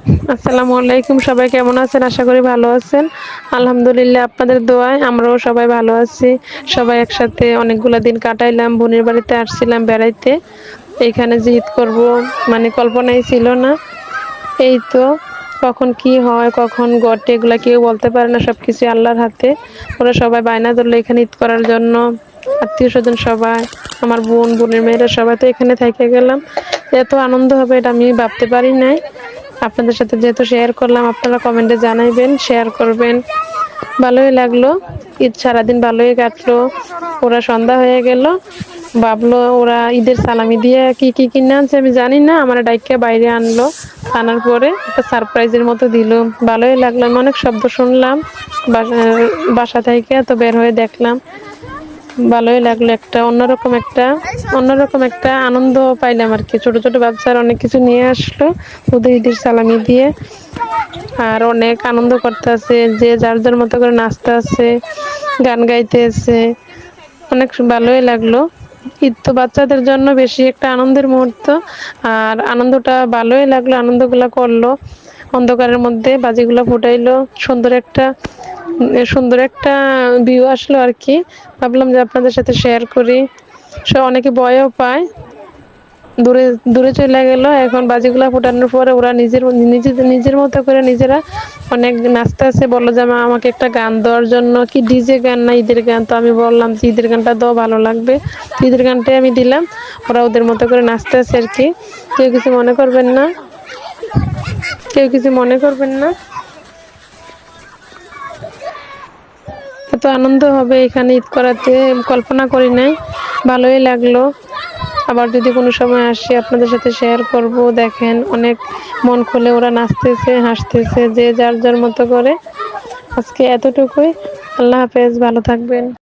আসসালামু আলাইকুম। সবাই কেমন আছেন? আশা করি ভালো আছেন। আলহামদুলিল্লাহ আপনাদের দোয়ায় আমরাও সবাই ভালো আছি। সবাই একসাথে অনেকগুলা দিন কাটাইলাম। বোনের বাড়িতে আসছিলাম বেড়াইতে। এইখানে যে ঈদ করব মানে কল্পনাই ছিল না। এই তো কখন কি হয়, কখন ঘটে এগুলা কেউ বলতে পারে না। সবকিছুই আল্লাহর হাতে। ওরা সবাই বায়না ধরলো এখানে ঈদ করার জন্য। আত্মীয়স্বজন সবাই, আমার বোন, বোনের মেয়েরা সবাই তো এখানে থাইকা গেলাম। এত আনন্দ হবে এটা আমি ভাবতে পারি নাই। আপনাদের সাথে যেহেতু শেয়ার করলাম, আপনারা কমেন্টে জানাইবেন, শেয়ার করবেন। ভালোই লাগলো। ঈদ সারাদিন ভালোই কাটলো। ওরা সন্ধ্যা হয়ে গেল। ভাবলো ওরা ঈদের সালামি দিয়ে কি কি কিনে আনছে আমি জানি না। আমার ডাইক্কা বাইরে আনলো। আনার পরে একটা সারপ্রাইজের মতো দিল। ভালোই লাগলো। আমি অনেক শব্দ শুনলাম বাসা বাসা থেকে, তো বের হয়ে দেখলাম। ভালোই লাগলো। অন্যরকম একটা আনন্দ পাইলাম আরকি। ছোট, ছোট বাচ্চারা অনেক কিছু নিয়ে আসলো ওদের ঈদের সালামি দিয়ে। আর অনেক আনন্দ করতেছে। যে যার মতো করে নাচতেছে, গান গাইতেছে। অনেক ভালোই লাগলো। ঈদ তো বাচ্চাদের জন্য বেশি একটা আনন্দের মুহূর্ত। আর আনন্দটা ভালোই লাগলো। আনন্দগুলা করলো। অন্ধকারের মধ্যে বাজিগুলা ফুটাইলো। সুন্দর একটা ভিউ আসলো আরকি। ভাবলাম যে আপনাদের সাথে শেয়ার করি। অনেকে ভয়ও পায়। দূরে দূরে চইলা গেল। এখন বাজিগুলা ফুটানোর পরে ওরা নিজের মতো করে নিজেরা অনেক নাচতেছে। বলল যে আমাকে একটা গান দেওয়ার জন্য। কি ডিজে গান না ঈদের গান? তো আমি বললাম যে ঈদের গানটা দাও, ভালো লাগবে। তো ঈদের গানটাই আমি দিলাম। ওরা ওদের মতো করে নাচতেছে আরকি। কেউ কিছু মনে করবেন না। কেউ কিছু মনে করবেন না। এত আনন্দ হবে এখানে ঈদ করাতে কল্পনা করি নাই। ভালোই লাগলো। আবার যদি কোনো সময় আসি আপনাদের সাথে শেয়ার করব। দেখেন অনেক মন খুলে ওরা নাচতেছে, হাসতেছে যে যার মতো করে। আজকে এতটুকুই। আল্লাহ হাফেজ, ভালো থাকবেন।